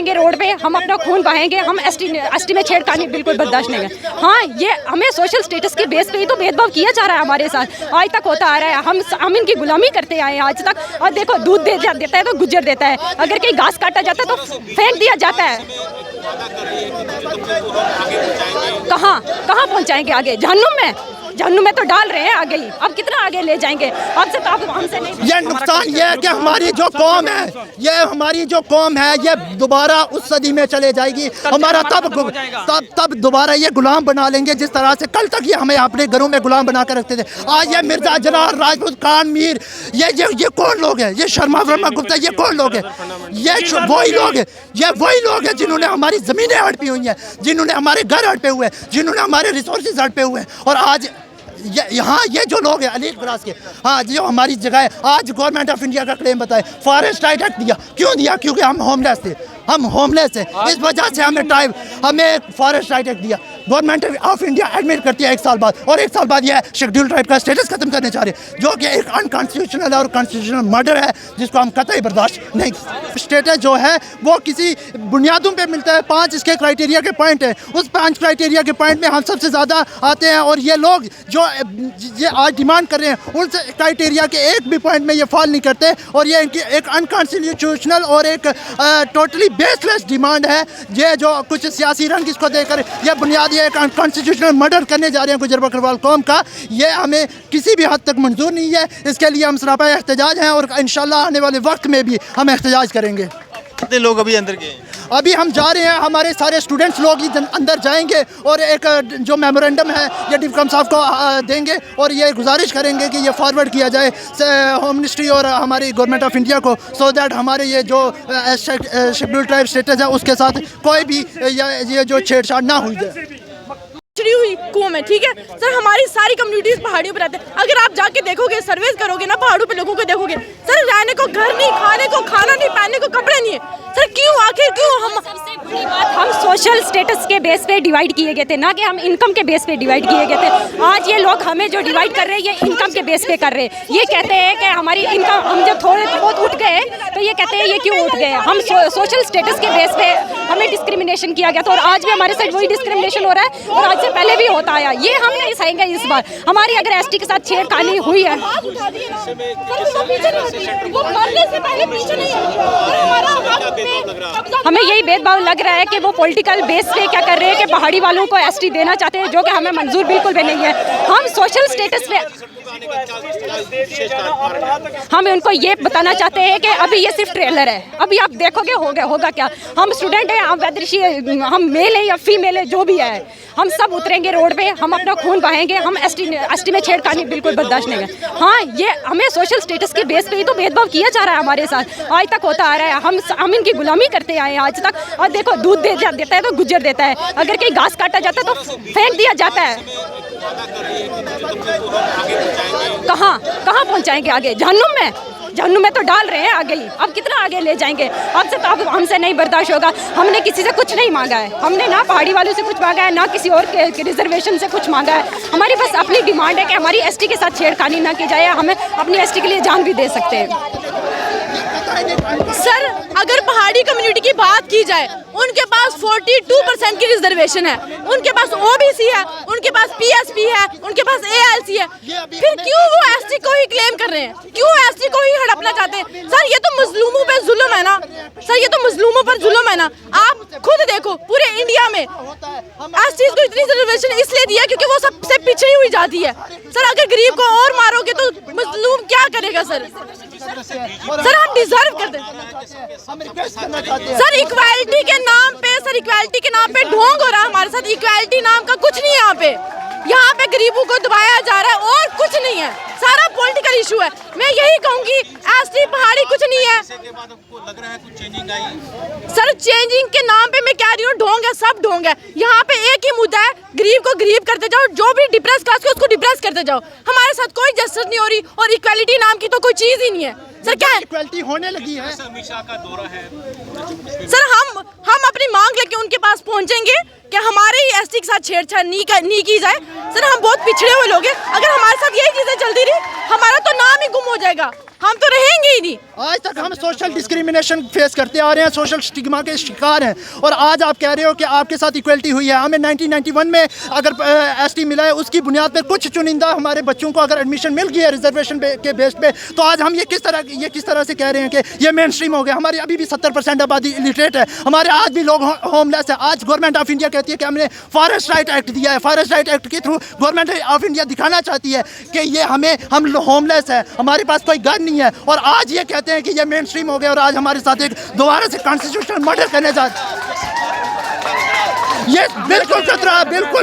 उतरेंगे रोड पे, हम अपना खून बहाएंगे, हम एसटी में छेड़खानी बिल्कुल बर्दाश्त नहीं है। हाँ, ये हमें सोशल स्टेटस के बेस पे ही तो भेदभाव किया जा रहा है हमारे साथ, आज तक होता आ रहा है। हम इनकी गुलामी करते आए हैं आज तक। और देखो, दूध देता है तो गुजर देता है, अगर कहीं घास काटा जाता है तो फेंक दिया जाता है। कहाँ पहुँचाएंगे आगे? जहन्नुम में तो डाल रहे हैं आगे ही, अब कितना आगे ले जाएंगे? अब से तो आप हमसे नहीं। ये नुकसान ये है कि हमारी जो कौम है ये दोबारा उस सदी में चले जाएगी। हमारा तब दोबारा ये गुलाम बना लेंगे, जिस तरह से कल तक ये हमें अपने घरों में गुलाम बना कर रखते थे। आज ये मिर्जा जनार, राजपूत, खान, मीर, ये कौन लोग हैं? ये शर्मा वर्मा गुप्ता, ये कौन लोग हैं? ये वही लोग हैं जिन्होंने हमारी ज़मीनें हड़पी हुई हैं, जिन्होंने हमारे घर हड़पे हुए हैं, जिन्होंने हमारे रिसोर्सेज हड़पे हुए हैं। और आज यहाँ ये जो लोग हैं अलीट ब्रास के, हाँ, जो हमारी जगह है, आज गवर्नमेंट ऑफ इंडिया का क्लेम बताए, फॉरेस्ट राइट एक्ट दिया। क्यों दिया? क्योंकि हम होमलेस थे, इस वजह से हमें फॉरेस्ट राइट एक्ट दिया। गवर्नमेंट ऑफ इंडिया एडमिट करती है 1 साल बाद, और 1 साल बाद यह शेड्यूल ट्राइब का स्टेटस खत्म करने चाह रहे हैं, जो कि एक अनकॉन्स्टिट्यूशनल और कॉन्स्टिट्यूशनल मर्डर है, जिसको हम कतई बर्दाश्त नहीं। स्टेटस जो है वो किसी बुनियादों पे मिलता है। 5 इसके क्राइटेरिया के पॉइंट हैं, उस 5 क्राइटेरिया के पॉइंट में हम सबसे ज़्यादा आते हैं। और ये लोग जो ये आज डिमांड कर रहे हैं, उन क्राइटेरिया के एक भी पॉइंट में ये फॉल नहीं करते, और ये इनकी एक अनकॉन्स्टिट्यूशनल और एक टोटली बेसलेस डिमांड है। ये जो कुछ सियासी रंग इसको देकर ये बुनियादी एक अनकॉन्स्टिट्यूशनल मर्डर करने जा रहे हैं गुजर बकरवाल कौम का, ये हमें किसी भी हद तक मंजूर नहीं है। इसके लिए हम सरापा एहतजाज हैं, और इंशाल्लाह आने वाले वक्त में भी हम एहतजाज करेंगे। कितने लोग अभी अंदर गए? अभी हम जा रहे हैं, हमारे सारे स्टूडेंट्स लोग ही अंदर जाएंगे, और एक जो मेमोरेंडम है ये डिफकम साहब को देंगे, और ये गुजारिश करेंगे कि ये फॉरवर्ड किया जाए होम मिनिस्ट्री और हमारी गवर्नमेंट ऑफ इंडिया को, सो दैट हमारे ये जो शेड्यूल ट्राइब स्टेटस है उसके साथ कोई भी ये जो छेड़छाड़ ना हुई जाए। चिड़ी हुई कौम है, ठीक है सर। हमारी सारी कम्युनिटीज पहाड़ियों पर रहते हैं। अगर आप जाके देखोगे, सर्वेस करोगे ना, पहाड़ों पे लोगों को देखोगे सर, रहने को घर नहीं, खाने को खाना नहीं, पहनने को कपड़े नहीं है सर। क्यों? आखिर क्यों? हम सोशल स्टेटस के बेस पे डिवाइड किए गए थे, ना कि हम इनकम के बेस पे डिवाइड किए गए थे। आज ये लोग हमें जो डिवाइड कर रहे हैं, ये इनकम के बेस पे कर रहे हैं। ये कहते हैं कि हमारी इनकम, हम जब थोड़े बहुत उठ गए तो ये कहते हैं ये क्यों उठ गए? हम सोशल स्टेटस के बेस पे हमें डिस्क्रिमिनेशन किया गया था, और आज भी हमारे साथ वही डिस्क्रिमिनेशन हो रहा है, और आज से पहले भी होता आया। ये हम नहीं सहेंगे इस बार। हमारी अगर एसटी के साथ छेड़खानी हुई है, हमें यही भेदभाव लग रहा है कि वो पॉलिटिकल बेस पे क्या कर रहे हैं कि पहाड़ी वालों को एसटी देना चाहते हैं, जो कि हमें मंजूर बिल्कुल भी नहीं है। हम सोशल स्टेटस पे हम उनको ये बताना चाहते हैं कि अभी ये सिर्फ ट्रेलर है, अभी आप देखोगे होगा क्या। हम स्टूडेंट हैं, हम मेल है या फीमेल है, जो भी है, हम सब उतरेंगे रोड पे, हम अपना खून बहाएंगे, हम एसटी में छेड़खानी बिल्कुल बर्दाश्त नहीं है। हाँ, ये हमें सोशल स्टेटस के बेस पे ही तो भेदभाव किया जा रहा है हमारे साथ, आज तक होता आ रहा है। हम इनकी गुलामी करते आए हैं आज तक। और देखो, दूध देता है तो गुजर देता है, अगर कहीं घास काटा जाता है तो फेंक दिया जाता है। कहाँ पहुँचाएंगे आगे? जहन्नुम में तो डाल रहे हैं आगे ही, अब कितना आगे ले जाएंगे? अब से तो अब हमसे नहीं बर्दाश्त होगा। हमने किसी से कुछ नहीं मांगा है, हमने ना पहाड़ी वालों से कुछ मांगा है, ना किसी और के रिजर्वेशन से कुछ मांगा है। हमारी बस अपनी डिमांड है कि हमारी एसटी के साथ छेड़खानी ना की जाए, हमें अपनी एसटी के लिए जान भी दे सकते हैं। सर, अगर पहाड़ी कम्युनिटी की बात की जाए, उनके पास 42% की रिजर्वेशन है, उनके पास ओबीसी है, उनके पास पीएसपी है, उनके पास एएलसी है। फिर क्यों वो एसटी को ही क्लेम कर रहे हैं? क्यों एसटी को ही हड़पना चाहते हैं? सर, ये तो मजलूमों पे जुल्म है ना सर, ये तो मजलूमों पर जुल्म है ना। आप खुद देखो, पूरे इंडिया में एसटी को इतनी रिजर्वेशन इसलिए दिया क्योंकि वो सबसे पिछड़ी हुई जाती है। सर, अगर गरीब को और मारोगे तो मजलूम क्या करेगा? सर, हम डिजर्व करते हैं सर। इक्वालिटी के नाम पे ढोंग हो रहा है हमारे साथ। इक्वालिटी नाम का कुछ नहीं है यहाँ पे गरीबों को दबाया जा रहा है और कुछ नहीं है, सारा पॉलिटिकल इशू है। मैं यही कहूंगी, एसटी पहाड़ी कुछ नहीं है। लग रहा है कुछ चेंजिंग आई? सर, चेंजिंग के नाम पे मैं कह रही हूँ, ढोंग है, सब ढोंग है। यहाँ पे एक ही मुद्दा है, गरीब को गरीब करते जाओ, जो भी डिप्रेस क्लास को उसको डिप्रेस करते जाओ। हमारे साथ कोई जस्टिस नहीं हो रही, और इक्वालिटी नाम की तो कोई चीज ही नहीं है। सर, क्या है? इक्वालिटी होने लगी है। का दौरा है सर, हम अपनी मांग लेके उनके पास पहुंचेंगे कि हमारे ही एसटी के साथ छेड़छाड़ नहीं की जाए। सर, हम बहुत पिछड़े हुए लोग हैं, अगर हमारे साथ यही चीजें चलती रही, हमारा तो नाम ही गुम हो जाएगा, हम तो रहेंगे ही नहीं। आज तक हम सोशल डिस्क्रिमिनेशन फेस करते आ रहे हैं, सोशल स्टिग्मा के शिकार हैं, और आज आप कह रहे हो कि आपके साथ इक्वलिटी हुई है। हमें 1991 में अगर एसटी मिला है, उसकी बुनियाद पर कुछ चुनिंदा हमारे बच्चों को अगर एडमिशन मिल गई है रिजर्वेशन के बेस पे, तो आज हम ये किस तरह से कह रहे हैं कि ये मेन स्ट्रीम हो गया। हमारी अभी भी 70% आबादी इलिटरेट है, हमारे आज भी लोग होमलेस है। आज गवर्नमेंट ऑफ इंडिया कहती है कि हमने फॉरेस्ट राइट एक्ट दिया है, फॉरेस्ट राइट एक्ट के थ्रू गवर्नमेंट ऑफ इंडिया दिखाना चाहती है कि ये हम होमलेस है, हमारे पास कोई घर नहीं है, और आज ये कहते हैं कि ये मेन स्ट्रीम हो गया, और आज हमारे साथ एक दोबारा से कॉन्स्टिट्यूशनल मर्डर करने जा ये बिल्कुल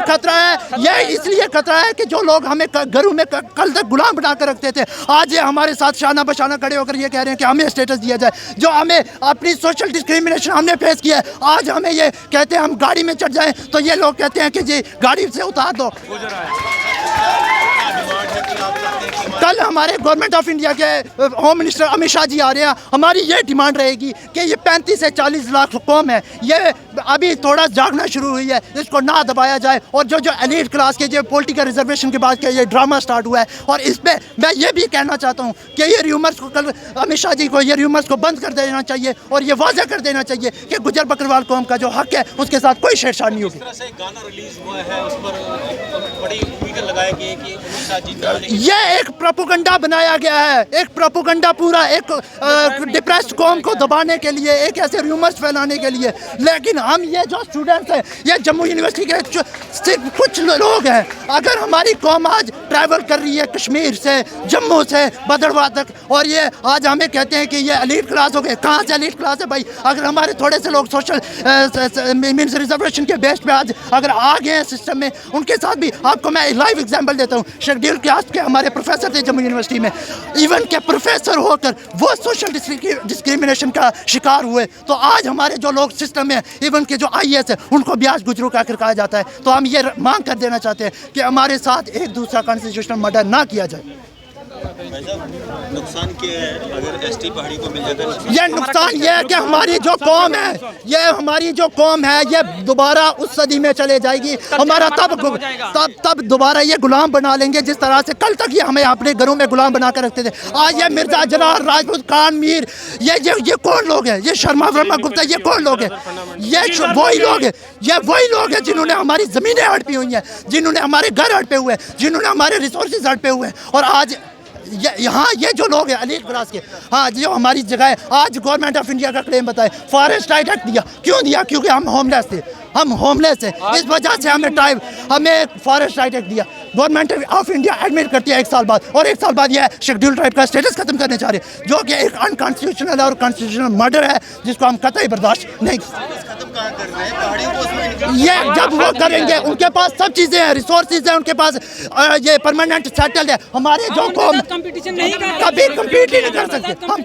खतरा है। ये इसलिए खतरा है कि जो लोग हमें घरों में कल तक गुलाम बना कर रखते थे, आज ये हमारे साथ शाना बशाना खड़े होकर ये कह रहे हैं कि हमें स्टेटस दिया जाए। जो हमें अपनी सोशल डिस्क्रिमिनेशन हमने फेस किया है, आज हमें ये कहते हैं हम गाड़ी में चढ़ जाएं, तो ये लोग कहते हैं कि जी गाड़ी से उतार दो। कल हमारे गवर्नमेंट ऑफ इंडिया के होम मिनिस्टर अमित शाह जी आ रहे हैं, हमारी ये डिमांड रहेगी कि ये 35 से 40 लाख कौम है, ये अभी थोड़ा जागना शुरू हुई है, इसको ना दबाया जाए। और जो एलीट क्लास के जो पॉलिटिकल रिजर्वेशन के बाद के ये ड्रामा स्टार्ट हुआ है, और इस पर मैं ये भी कहना चाहता हूँ कि ये र्यूमर्स को कल अमित शाह जी को ये र्यूमर्स को बंद कर देना चाहिए, और ये वाज़ह कर देना चाहिए कि गुजर बकरवाल कौम का जो हक है उसके साथ कोई छेड़छाड़ नहीं होगी। गाना रिलीज हुआ है, उस पर बड़ी उम्मीदें लगाई गई कि अमित शाह जी ये एक प्रोपोगंडा बनाया गया है, एक प्रोपोगंडा पूरा एक डिप्रेस्ड कौम को दबाने के लिए, एक ऐसे र्यूमर्स फैलाने के लिए। लेकिन हम ये जो स्टूडेंट्स हैं, ये जम्मू यूनिवर्सिटी के सिर्फ कुछ लोग हैं। अगर हमारी कौम आज ट्रैवल कर रही है कश्मीर से, जम्मू से भद्रवाह तक, और ये आज हमें कहते हैं कि ये एलीट क्लास हो गए। कहाँ से एलीट क्लास है भाई? अगर हमारे थोड़े से लोग सोशल मीन्स रिजर्वेशन के बेस पे आज अगर आ गए हैं सिस्टम में, उनके साथ भी आपको मैं लाइव एग्जाम्पल देता हूँ। शेड्यूल कास्ट के हमारे प्रोफेसर थे जम्मू यूनिवर्सिटी में, इवन के प्रोफेसर होकर वो सोशल डिस्क्रिमिनेशन का शिकार हुए। तो आज हमारे जो लोग सिस्टम में, इवन के जो IAS है, उनको भी आज गुजरों का आखिर कहा जाता है। तो हम ये मांग कर देना चाहते हैं कि हमारे साथ एक दूसरा कॉन्स्टिट्यूशनल मर्डर ना किया जाए। नुकसान क्या है अगर एसटी पहाड़ी को मिल जाता है? ये नुकसान ये है कि हमारी जो कौम है, ये दोबारा उस सदी में चले जाएगी। हमारा तब दोबारा ये गुलाम बना लेंगे, जिस तरह से कल तक ये हमें अपने घरों में गुलाम बना कर रखते थे। आज ये मिर्जा जनार, राजपूत, खान, मीर, ये कौन लोग हैं? ये शर्मा वर्मा गुप्ता, ये कौन लोग हैं? ये वही लोग हैं जिन्होंने हमारी ज़मीनें हड़पी हुई हैं, जिन्होंने हमारे घर हड़पे हुए हैं, जिन्होंने हमारे रिसोर्सेज हड़पे हुए हैं। और आज यहाँ ये जो लोग हैं एलीट क्लास के, हाँ जो हमारी जगह है, आज गवर्नमेंट ऑफ इंडिया का क्लेम बताए फॉरेस्ट राइट एक्ट दिया। क्यों दिया? क्योंकि हम होमलेस थे, हम होमलेस हैं, इस वजह से हमें फॉरेस्ट राइट एक्ट दिया। गवर्नमेंट ऑफ इंडिया एडमिट करती है 1 साल बाद, और 1 साल बाद यह शेड्यूल ट्राइब का स्टेटस खत्म करने चाह रहे हैं, जो कि एक अनकॉन्स्टिट्यूशनल और कॉन्स्टिट्यूशनल मर्डर है, जिसको हम कतई बर्दाश्त नहीं। ये जब वो करेंगे, उनके पास सब चीज़ें हैं, रिसोर्सेज हैं, उनके पास ये परमानेंट सेटल्ड है। हमारे जो कौम कंपटीशन नहीं कभी कम्पीट ही नहीं कर सकते, हम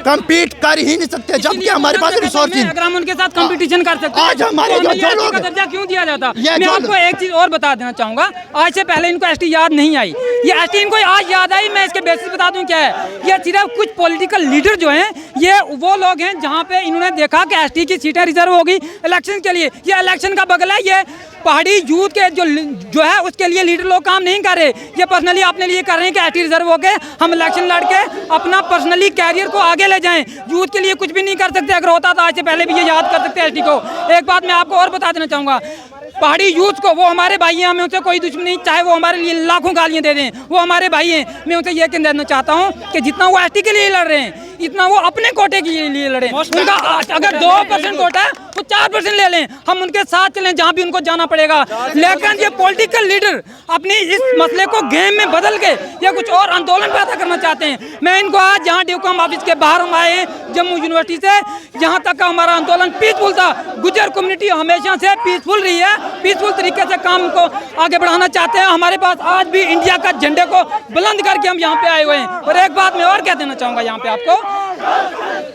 कम्पीट कर ही नहीं सकते जबकि हमारे पास रिसोर्सेज। अगर हम उनके साथ कंपटीशन कर सकते, आज हमारे जो लोग दर्जा क्यों दिया जाता? मैं आपको एक चीज और बता देना चाहूंगा, आज से पहले इनको एसटी याद नहीं आई, ये एसटी इनको आज याद आई। मैं इसके बेसिस बता दूं क्या है। ये सिर्फ कुछ पॉलिटिकल लीडर जो हैं, ये वो लोग हैं जहां पे इन्होंने देखा कि एसटी की सीटें रिजर्व होगी इलेक्शन के लिए। ये इलेक्शन का बगल है, ये पहाड़ी यूथ के जो है उसके लिए लीडर लोग काम नहीं कर रहे। ये पर्सनली अपने लिए कर रहे हैं कि एसटी रिजर्व हो गए, हम इलेक्शन लड़के अपना पर्सनली कैरियर को आगे ले जाएं। यूथ के लिए कुछ भी नहीं कर सकते। अगर होता तो आज से पहले भी ये याद कर सकते एसटी को। एक बात मैं आपको और बता देना चाहूँगा, पहाड़ी यूथ को, वो हमारे भाई हैं, हमें उनसे कोई दुश्मनी नहीं, चाहे वो हमारे लिए लाखों गालियाँ दे दें, वो हमारे भाई हैं। मैं उनसे ये कह देना चाहता हूँ कि जितना वो एसटी के लिए लड़ रहे हैं, इतना वो अपने कोटे के लिए लड़ें। उनका अगर 2% कोटा है, वो 4% ले लें, हम उनके साथ चलें जहाँ भी उनको जाना पड़ेगा। लेकिन ये पॉलिटिकल लीडर अपनी इस मसले को गेम में बदल के ये कुछ और आंदोलन पैदा करना चाहते हैं। मैं इनको आज जहाँ ड्यूकॉम ऑफिस के बाहर हम आए हैं जम्मू यूनिवर्सिटी से, जहाँ तक का हमारा आंदोलन पीसफुल था। गुजर कम्युनिटी हमेशा से पीसफुल रही है, पीसफुल तरीके से काम को आगे बढ़ाना चाहते हैं। हमारे पास आज भी इंडिया का झंडे को बुलंद करके हम यहाँ पे आए हुए हैं। और एक बात मैं और कह देना चाहूँगा यहाँ पे आपको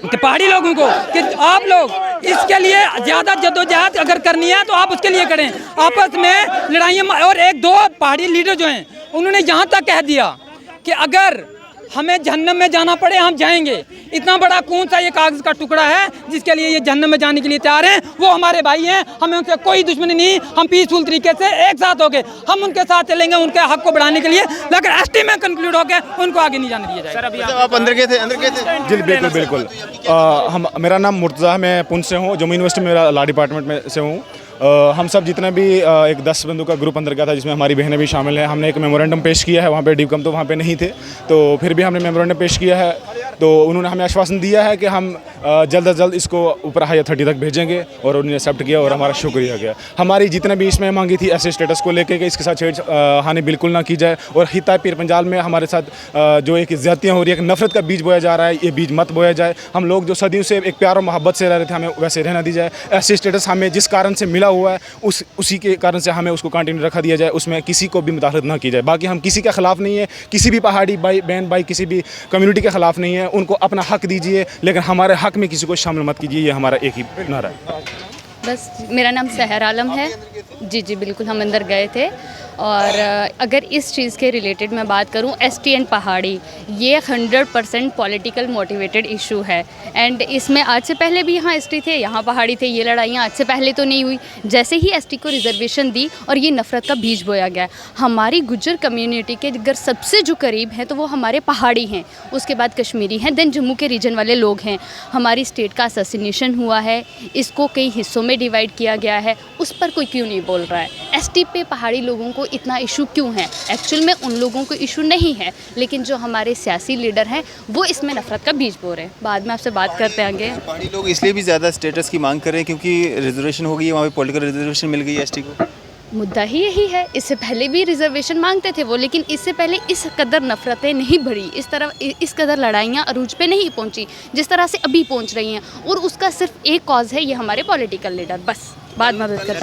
कि पहाड़ी लोगों को, कि आप लोग इसके लिए ज़्यादा जद्दोजहद अगर करनी है तो आप उसके लिए करें। आपस में लड़ाइयाँ, और 1-2 पहाड़ी लीडर जो हैं उन्होंने यहाँ तक कह दिया कि अगर हमें जहन्नम में जाना पड़े हम जाएंगे। इतना बड़ा कौन सा ये कागज का टुकड़ा है जिसके लिए ये जहन्नम में जाने के लिए तैयार हैं। वो हमारे भाई हैं, हमें उनसे कोई दुश्मनी नहीं। हम पीसफुल तरीके से एक साथ हो गए, हम उनके साथ चलेंगे उनके हक को बढ़ाने के लिए, लेकिन एसटी में कंक्लूड हो गए उनको आगे नहीं जाने दिया जाएगा। सर अभी आप अंदर गए थे जी बिल्कुल बिल्कुल। हम मेरा नाम मुर्तज़ा है, मैं पुंछ से हूँ, जम्मू यूनिवर्सिटी में मेरा लॉ डिपार्टमेंट में से हूँ। हम सब जितने भी एक 10 बंदों का ग्रुप अंदर गया था जिसमें हमारी बहनें भी शामिल हैं। हमने एक मेमोरेंडम पेश किया है, वहाँ पे डीकम तो वहाँ पे नहीं थे, तो फिर भी हमने मेमोरेंडम पेश किया है। तो उन्होंने हमें आश्वासन दिया है कि हम जल्द अज जल्द इसको ऊपर हाई अथॉरिटी तक भेजेंगे, और उन्होंने एक्सेप्ट किया और हमारा शुक्रिया किया। हमारी जितने भी इसमें मांगी थी ऐसे स्टेटस को लेके कि इसके साथ छेड़खानी बिल्कुल ना की जाए, और हिता पीर पंजाल में हमारे साथ जो एक ज़्यादतियाँ हो रही है, एक नफरत का बीज बोया जा रहा है, ये बीज मत बोया जाए। हम लोग जो सदियों से एक प्यार और मोहब्बत से रह रहे थे हमें वैसे रहना दी जाए। ऐसे स्टेटस हमें जिस कारण से मिला हुआ है उसी के कारण से हमें उसको कंटिन्यू रखा दिया जाए, उसमें किसी को भी मुदाखलत ना की जाए। बाकी हम किसी के ख़िलाफ़ नहीं है, किसी भी पहाड़ी भाई बहन भाई किसी भी कम्युनिटी के ख़िलाफ़ नहीं है। उनको अपना हक दीजिए, लेकिन हमारे हक में किसी को शामिल मत कीजिए, ये हमारा एक ही नारा है। बस मेरा नाम सहर आलम है। जी बिल्कुल, हम अंदर गए थे। और अगर इस चीज़ के रिलेटेड मैं बात करूं, एसटी एंड पहाड़ी, ये 100% पॉलिटिकल मोटिवेटेड इशू है। एंड इसमें आज से पहले भी यहाँ एसटी थे, यहाँ पहाड़ी थे। ये लड़ाइयाँ आज से पहले तो नहीं हुई। जैसे ही एसटी को रिजर्वेशन दी और ये नफ़रत का बीज बोया गया। हमारी गुज्जर कम्युनिटी के अगर सबसे जो करीब हैं तो वो हमारे पहाड़ी हैं, उसके बाद कश्मीरी हैं, देन जम्मू के रीजन वाले लोग हैं। हमारी स्टेट का असैसिनेशन हुआ है, इसको कई हिस्सों में डिवाइड किया गया है, उस पर कोई क्यों नहीं बोल रहा है? एसटी पे पहाड़ी लोगों को इतना इशू क्यों है? एक्चुअल में उन लोगों को इशू नहीं है, लेकिन जो हमारे सियासी लीडर हैं वो इसमें नफरत का बीज बो रहे हैं। बाद में आपसे बात करते आगे। पहाड़ी लोग इसलिए भी ज़्यादा स्टेटस की मांग कर रहे हैं क्योंकि रिजर्वेशन हो गई है, वहाँ पे पॉलिटिकल रिजर्वेशन मिल गई है एसटी को। मुद्दा ही यही है। इससे पहले भी रिजर्वेशन मांगते थे वो, लेकिन इससे पहले इस कदर नफरतें नहीं बढ़ी, इस कदर लड़ाइयाँ अरूज पे नहीं पहुँची जिस तरह से अभी पहुँच रही हैं। और उसका सिर्फ एक कॉज है, ये हमारे पॉलिटिकल लीडर। बस बाद में बात करते हैं।